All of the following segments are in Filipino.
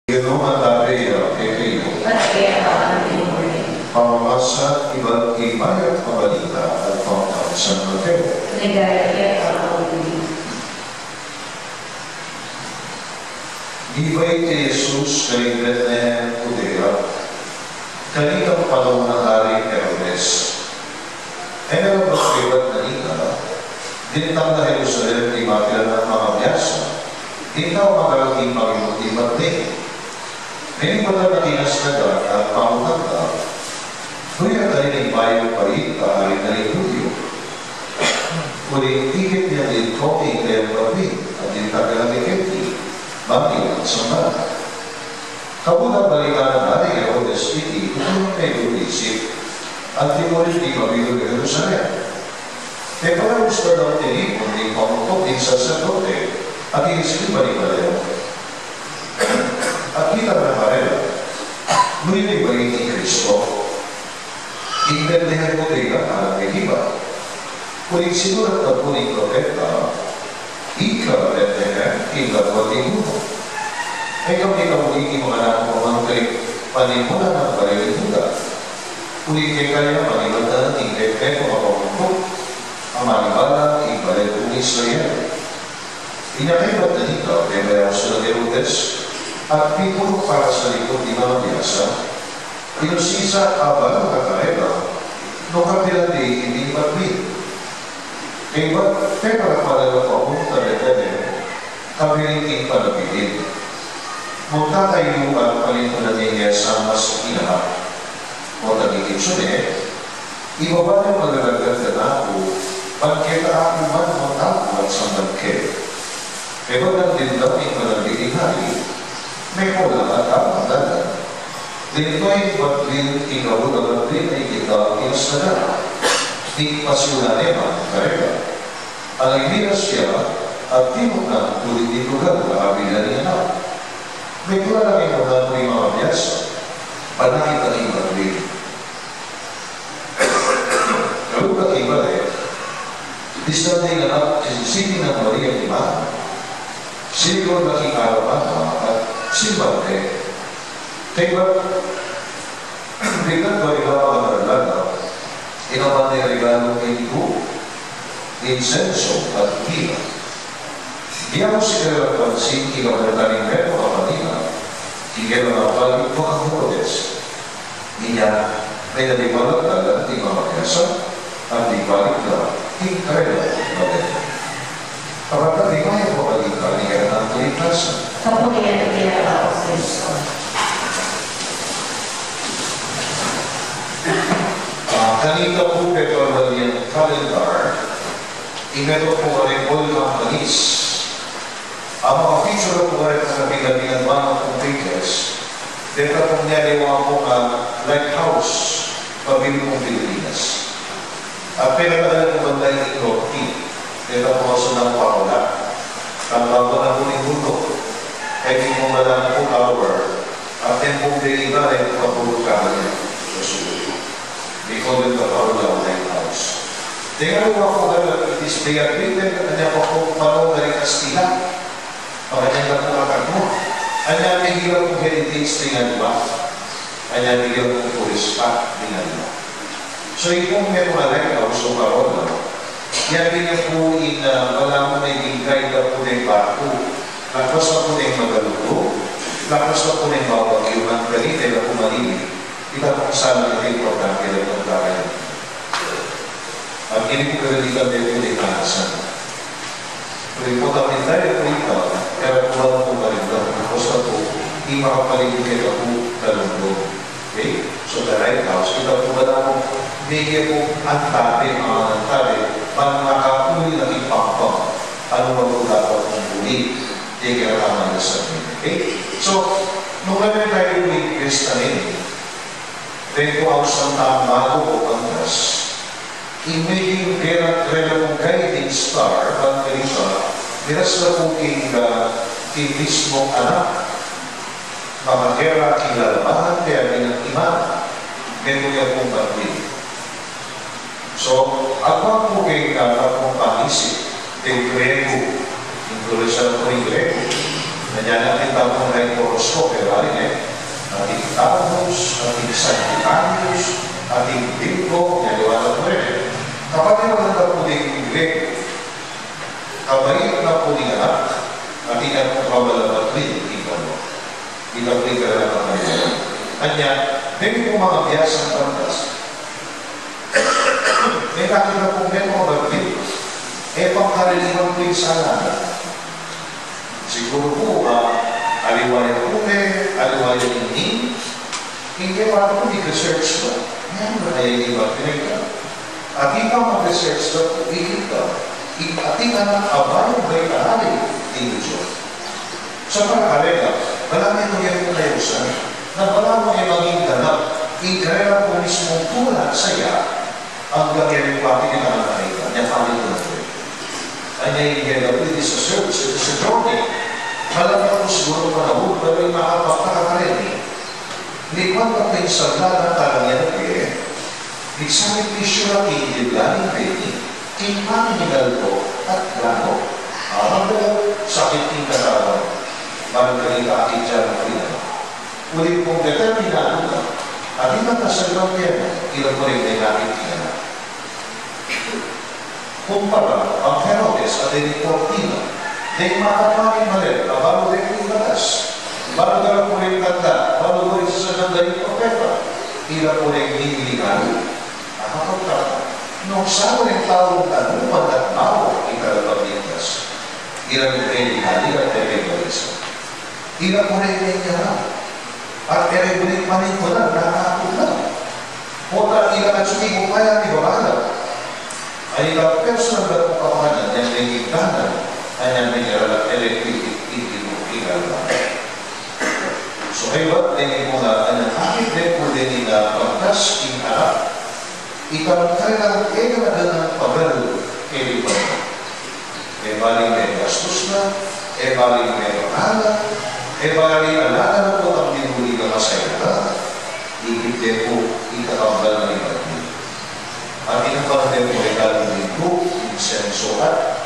Ginoo dati kay pamamasa iba't ibang pabalita at pamamasan ng Mateo. Gibay kay Jesus kay Bethlehem, Judea, kanitang panahon ng Hari Herodes. Ay meron ba kaibat na ika, dintang na Jerusalem di matila ng mga biyasa, dintang magalaging pag-ibat din. May pala na tinasnaga at pamutanda, kuya tayo ng bayo pa rin kahari na Hudyo. Kuling tigit niya din kopi kaya babi at din taga-aliketi, bangin at samban. Kabunang balita ng Hari Herodes iti, kung may lumisip, at di mo rin di mabigo ng Jerusalem. Kaya pala gusto daw tinipon di pamutok din sa sacerdote at inisip balik-balik. At kita na parela, ngunit ba ni Kristo? Bethlehem ko rin ang nagiba. Kuling sinulat na po ni Propeta, ika Bethlehem, ika Guadimuno. Ay kami na muli mga anak mo ang panimunan ng Balilimuda. Kuling kay kaya manibanda ng Bethlehem o mapamuntok, ang manibala ng Balilimuda Israel. Inakaibat na dito, kaya bayaw sila ni Herodes, at pitulong para sa likod di mga biyasa, inusisa abal ang kakarela, no kapilang di hindi magbid. Kaya para pala pa kung talaga kabiling panabidin. Munta tayo ang palintunan niya sa mas inaha. O nagiging sunod, ibaba ng magagagad na ako, pagkita ako man matakulat sa nagkit. Kaya ba din daw yung panabidin hari, may pula at ang dalan. Dito'y batlin ikaw na batlin ay kita kinasada. Di pasyunan naman, karega. Ang ibigas siya at timok na tulit itugan na kabilan niya na. May pula lang yung mga biyasa. Panakita ng batlin. Kalau ka ibalik, disnante nga na sisipin ng Maria Lima, silikon na kikarapan at simbante. Kaya bigat ba ikaw ang nalala, inaman niya regalo ito, insenso at gila. Di ako sigara pansin, ikaw na taning meron ang kanina, ikaw na balik mo ang Herodes. Niya, may nalimalag na di mamakyasa, at di balik na, ikrela na beto. Kapag di kaya po balikan, niya na ang tulipasan. Kapag yan ang ginagawa sa Kristo. Kanina po Petrolian Calendar, imeto po rin oil companies. Ang mga feature po rin sa pinagbigan mga pong pages, dito pong niyaliwa po ang lighthouse, pabili pong Pilipinas. At pinagdala po banda yung Lorti, dito po sa ng Paula, ang bago na po ng mundo, ay yung mga po hour, at yung pong deliver ay kapulog ka rin sa sulo. They call it the Paula Lighthouse. Tingnan mo ako na display at printed, kanya pa po parang na rin Kastila. Kanya na po makagmo. Kanya may hirap kong heritage tingnan ba? Kanya may hirap kong turista tingnan ba? So yung may mga lighthouse o Paula, yan din yung po wala mo na yung guide na po na yung barko. Lakas na po na yung magaluto. Lakas na po na yung mawagyo ng ganito na po malinig. Kita kung saan natin yung program kaya ng bagay. Ang inipagalitan din yung ikanasan. Kung ipotawin tayo po ito, kaya po lang po marimda. Because na po, hindi makapaligid kayo po talong. Okay? So the right house, kita po ba na po, bigyan po ang tabi, mga nantabi, para makakuli ng ipapang. Ano ba po dapat kong huli? Hindi kaya tama na sa amin. Okay? So, nung namin tayo yung Kristanin, dito ang Santa Mago o Pangras, imaging kaya mong guiding star, Bangarita, miras na po king mismong anak, mga kera kilalabahan, kaya ng imana, meron niya pong bagay. So, ako po kayo kung panisip, kay Grego, influensya po ni Grego, nandiyan natin tapong na yung horoscope, pero Sagittarius, ating Virgo, naliwanag mo rin. Kapatid mo na po din Greg, kabait na po din anak, ating ang kabalabat rin, ikapri ka lang ang kanya. Kanya, may po mga biyasang pantas. May kakita po may mga bagay. Pangkaraniwang po yung sana. Siguro po, aliwayan po aliwayan hindi. Hindi para po i-research mo. Ngayon ba kaya hindi ba pinagka? At ikaw mag-research na po, ikita. Ating anak, abay, may kahali, hindi Diyos. Sa pag-alala, marami mo yan po kayo sa na wala mo yung maging ganap. Ikarela po mismo tulad saya ang gagawin po ating nakakita. Niya kami ko na po. Kanya yung gagawin pwede sa service, ito sa journey. Malamang po siguro panahon, pero yung makapagkakakarili. Hindi kwan ka kayo sa lalang talangyan na Examination ang individualin pwede. Kimang nilalbo at gano. Ang sakit ng katawan. Parang kanina aking dyan ang pwede. Ulit pong determinado ka. At di magkasalang yan, ilang po rin ay nakit yan. Kumpara, ang Herodes at ang Cortina, di makakapanin malit, bago rin yung lakas. Bago ka po rin kanta, bago po rin sa sandaling propeta, ilang po rin hinilingan. Nakapagkata, nung sa rin taong tanuman at mawa, ikalapaglintas, ilang po rin hinilingan at epigalisan. Ilang po rin hinilingan. At ere-bulit manin ko lang, nakakakulang. Kota ilang at sumigo kaya ni Babalag. Ay ilang personal na po kapanan, yan may gigdanan, ay yan may ere-ilang. So kayo tingin mo nga, ang akit din po din na pagkas in harap, ikaw kailang ng pagalo kay Liban. Baling may gastos na, baling may makala, baling alala na po ang dinuli ka masaya na, ikit din po ikakabal na iba. At inapang din po ikalang din po, insenso at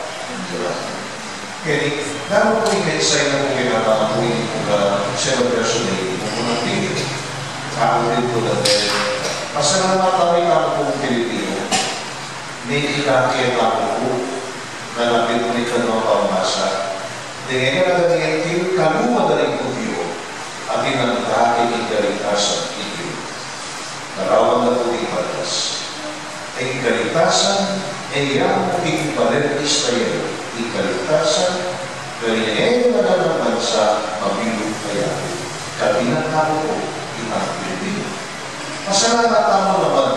kaya dahil po i-mensay na po kinakakuhin po na celebration na ito po ng tingin. Ako din po na din. Masalamatan ako pong Pilipino. May inakit ako po na lapit po ito ng pamasa. Tingin na naging kaluma na rin po Diyo at inangkakit ikaligtasan ito. Narawang na po ipatas. Ay ikaligtasan ay yang ikipalit Israel. Ikaligtasan kaya na ng bansa mabilog kaya kabilang tao po ibang Pilipino. Masalamat tamo naman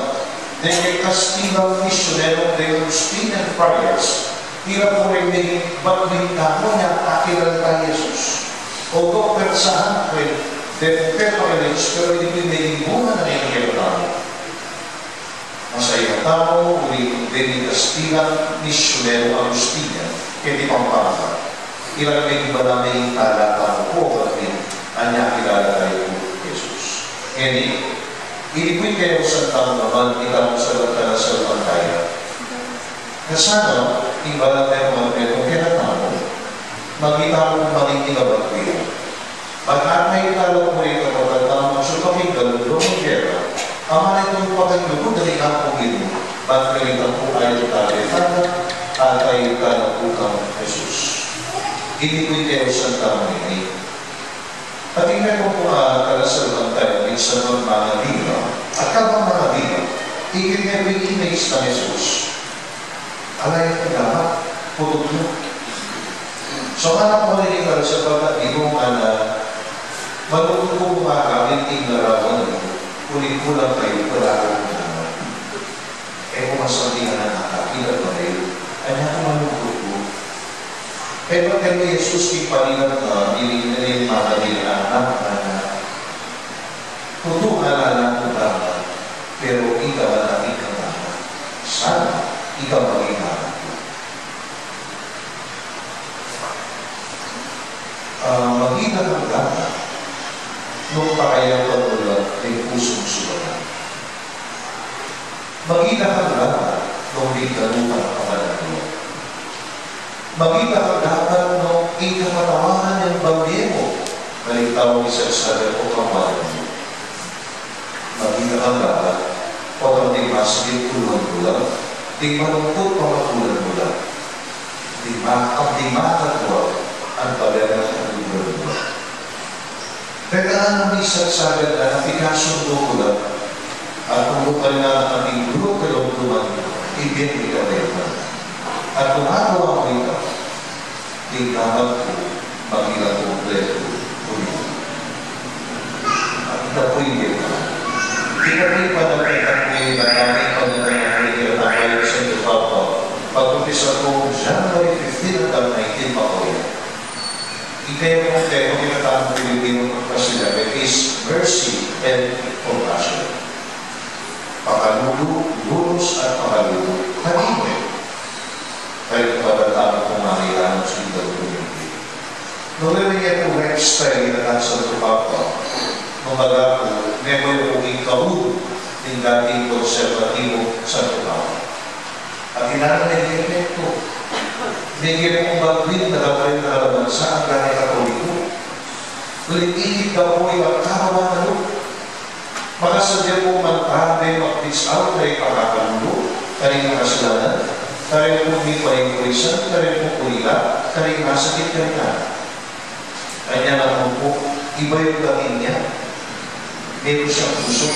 na yung Kastilang Misionero de Agustinian Friars hirap po rin naging bagay tamo niya akilan ka Jesus. Although persahan ko rin depeparilage pero hindi po naging muna na yung tamo. Masaya tamo ulit din yung Kastilang Misionero Agustinian kaya di pampanga. Ilang may iba na may talata po kapit anya kilala tayo po Jesus. Ngayon, ilipuin kayo sa taong naman, ikaw sa lagkala sa pantaya. Na sana, iba lang tayo mga petong kinatamo, magkita mo mangingilabat ko yun. Mag-atay talo mo rin kapag tamo sa paminggal, lumang gera, ama itong pagkalubo na rin ang pumilo, ba't kalitan po ayaw tayo atay talo po kang Jesus. Ilipuin kayo sa taong ini. Patingnan mo po kalasal tayo minsan ng mga dila. At kapag mga dila, tigil niya po yung image ng Jesus. Alay ito dapat, putog mo. So anak mo rin yung kalasal pagkat di mo malukod po mga kalinting larawan mo, kulit-kulang kayo, palaran mo naman. Kung masabihan na nakakilat mo kayo, kanya ko malukod po. Pero kaya Jesus ipalilang na ilinilin mga nilanak na tutuhalan ko tama, pero ikaw na ikaw na. Sana ikaw mag-ihanan ko. Mag-ihanan ang gana nung pakayang panulat ay pusong sulat. Mag-ihanan ang gana nung di ganun ang kamalatuan. Magita ka dapat nung ikakatawanan ng bagay mo, balitawang isa sa o kawalan mo. manggala, o di masakit puluhan bulan, di malungkot pamatulan bulan, di makatwa ang pagana ng bulan. Kailangan ng isang sagad na napikasundo ko lang at kung na ang ating gulong kalungkuman, ibig ikaw. At kung agawa ko ito, di naman ko mag-ilang kompleto ulit. At ito po yung ito. Ito po yung panagkitan ko yung nagamit pa na nangyayari ang bayan sa ito papa. Pag-umpisa ko, January 15 at 19 pa ko yan. Ikaya mo kayo, kinatawang Pilipino kasi namin is mercy and compassion. Pakalulos at pakalulo. Kanino? Kaya pabatama kung makailangan sa ibang community. Nung niya po lifestyle na nasa Tupapa, kumbaga po, never yung ikawud ng dating konservatibo sa Tupapa. At hinanay niya ito. Bigyan mong bagwin na gawin na kalabansa ang gani katoliko. Ulit-ilit daw po yung kahawa na loob. Makasadya po magpahabay mag-reach out kay pagkakalulo, karing kasalanan, karing po may paingkulisan, karing po kulila, karing masakit karing na. Kanya naman po, iba yung dating niya. Meron siyang puso.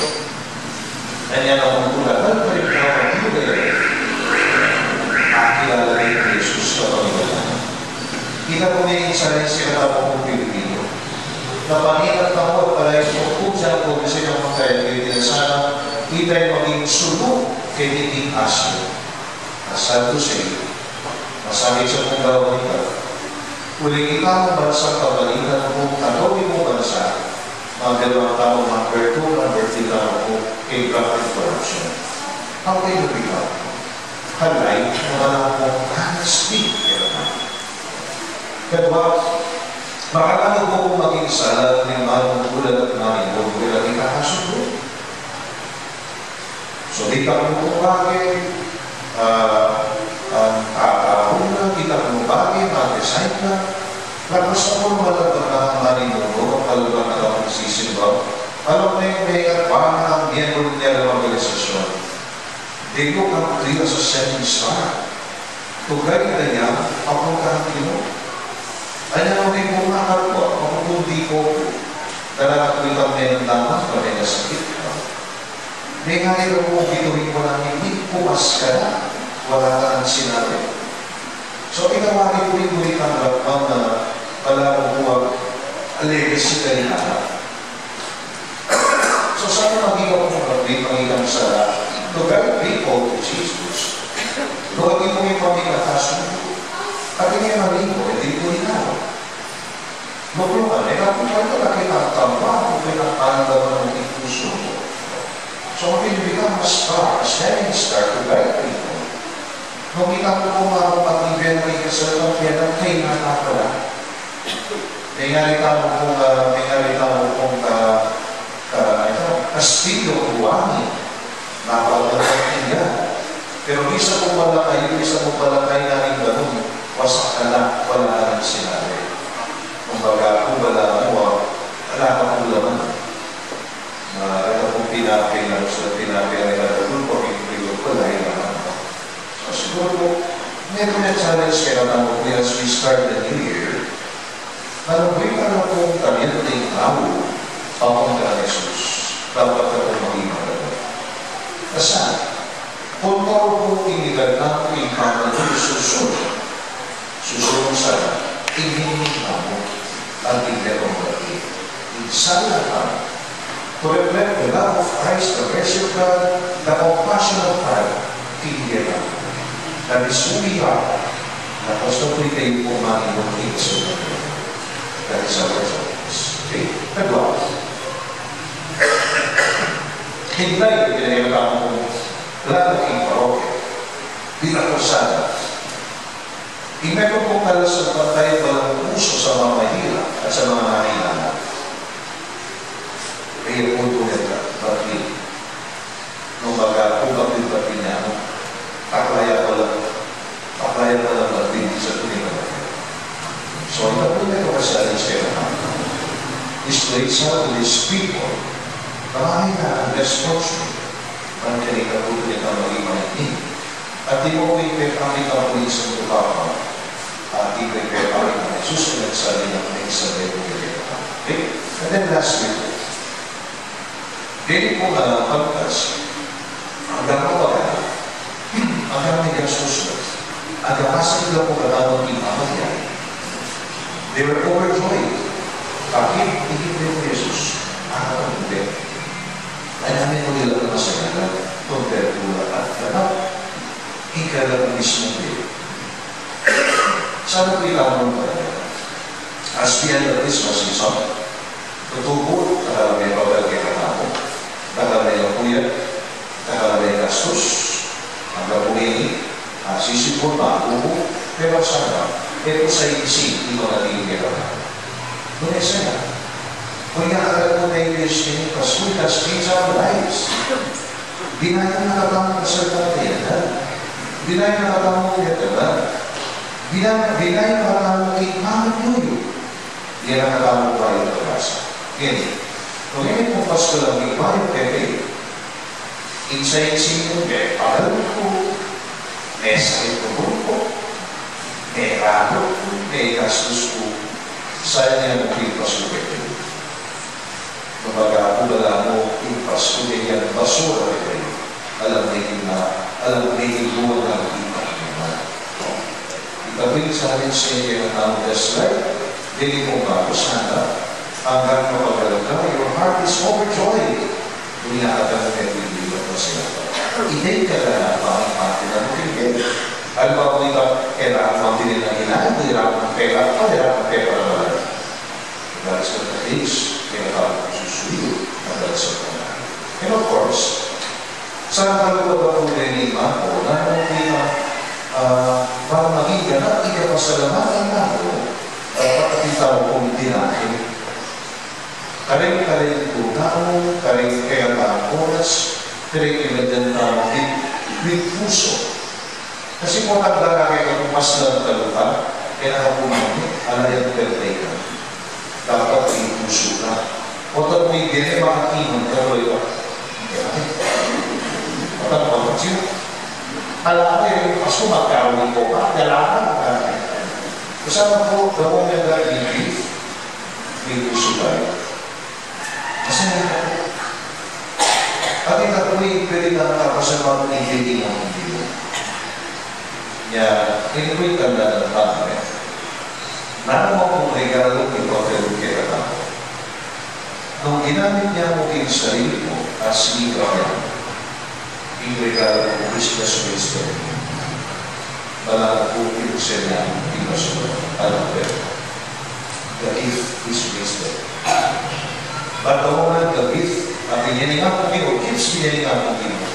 Kanya naman po lahat, karing kawan po kayo. Kilala rin ni Jesus sa Panginoon. Kita po may isa rin siya na po Pilipino. Napanginan na po at palay po po siya po kasi ng mga kaya sana ita'y maging sulong kay Niting Asyo. Asado siya. Masakit sa pong gawin ito. Uling kita ang bansa kabalitan po katawin mo bansa. Mga dalawang tao, number 2, number 3 tao po kay graft corruption. How can you become? Halay, wala akong honesty. Pero makakano po kung maging salat ng mga tulad at mga ito, kaya ikakasundo. So, di ka mo bagay, kakahon na, di ka mo bagay, mag-decide na. Tapos ako malabang na ang maninuro, malabang na ang sisimba. Alam mo yung may atbang ang miyembro niya ng organisasyon. They look up to you as a setting star. Tugay na niya, ako kahapino. Ay na may pumakal ko, ako kundi ko. Talaga ko itang may nandaman, kami na sakit. May ngayon mo, bituin mo lang, hindi pumas ka na. Wala ka nang sinabi. So, ikawagi ko rin mo itang rapang na wala mo huwag legacy ka rin na. So, sana maging ako magiging sa to guide people to Jesus. Huwag mo yung pamilakasunod. At hindi maligo, hindi ko ikaw. Lukluhan, kapag ito na kinatamba, kung pinakaramdaman ng puso mo. So, when you become a star, a shining star to guide people, nung kita mo kung ako pag-ibig na ikasalang kaya kayo nakakala. May ngalita mo kung kastigo o buwangin. Napagdating niya. Pero isa po pala kayo na rin ganun, wasak ka na, wala na rin sinabi. Kung baga, kung wala mo, wala ka po laman. Ito pong pinapay na rin doon po, yung wala yung naman. So siguro po, meron na challenge kaya na po as we start the new year, ano po yung ano pong kanyang tao, pangong ka Jesus, dapat ka po maging maganda. Kasi, kung tao po tinigal na po yung kamalong susunod sana, tingin mo ang tingnerong lagi. Insala ka, to reflect the love of Christ, the mercy of God, the compassion of God, tingin ka. That is who we are. Tapos na po kayo po manginong tingin. That is our choice. Okay? Nagawa. Hintay, pinagkakama mo, lalaking parokya, pinakusada. Meron pong kalasang pantay walang puso sa mga mahirap at sa mga nangailangan. Kaya po ito nito, bakit? Nung magkakugapin pa niya, aklaya ko lang bakit sa tuloy na. So, ito po nito kasi alin siya. This place out to these people Marami na ang misfortune. Ang kanikabuto niya na maging mahinig. At di mo ipepamit ang pulis ng tupapa at ipepamit ang susunod sa nilang may isabay mo ganito. Okay? And then lastly, dili po na pagkas, ang damawagan, ang kami ng susunod, ang kapasag nila po katawag ng Amaya. They were overjoyed. Bakit? Hindi po yung Jesus. Ang hindi. Ay namin mo nila na masaya compared to at ganap. Ika lang mismo din. Sana po ilamang pa rin. As the end of Christmas season, tutubo, may babal kay katamo, may kuya, may gastos, hanggang pumili, sisipon, makubo, pero sana, ito sa isip, ito natin kay katamo. Doon ay sana. Kung nakakal mo na yung listening, because we has changed our lives. Binayang nakatamong kasalita natin, binayang nakatamong natin, binayang nakatamong ikmamit nyo. Yan ang nakatamong bayan ng pag-asa. Yan. Kung hindi mo pasko lang ikmamit kayo, insa-insin mo, may pagalo ko, may sakit ko po, may ralo ko, may gastos ko, saan niya mo pinpasko kayo. Kumbaga, wala mo impas, kung yan basura rin kayo. Alam na yung buwan ng ipa. Itapin sa amin sa inyo ng tao just like, hindi mo ba sana, hanggang mapagalang ka, your heart is overjoyed. Kung nakatang nagbibilang mo sila. Hindi ka na pangipati na mukingin. Alam ba kung ikaw, kailangan mabili ng hinaan, hirap ng pera, hirap ng pera naman. That is what it is. Kailangan susuyo ang dansa ko na. And of course, saan kalugod ako nilima ko na nung para maging ganap, ikapasalamatan na ako pagkatita mo kong dinahin. Karing-karing tutang, karing-karing ang oras, karing-karing ang with puso. Kasi kung nagdara kayo kung mas lang talupa, kaya nakapunami, alayang birthday ka. Dapat yung puso na. O tapos may gini, makakiman ka, Roy ba? O tapos yun. Alam ko yung paso magkaroon ko pa, dalaman ka. Kasama ko, gawin na gawin may puso tayo. Kasi at itakuwi, pwede na nakapasama ng hindi ng hindi. Kaya, inikwit ka na ng pangre. Nano mo kung regalo ito pero kaya ako. Nung ginamit niya mo yung sarili mo as ligaw niya, yung regalo mo Christmas wisdom, malakapupin siya niya yung masunod. Alam ko the gift is wisdom. But the moment the gift, ang pinyaning ang pumiro, gifts pinyaning ang pumiro,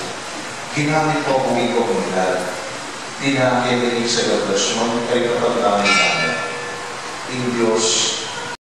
ginamit mo pumiro ko nila, tinakya din sa celebration, kayo kapag namin namin. In Diyos,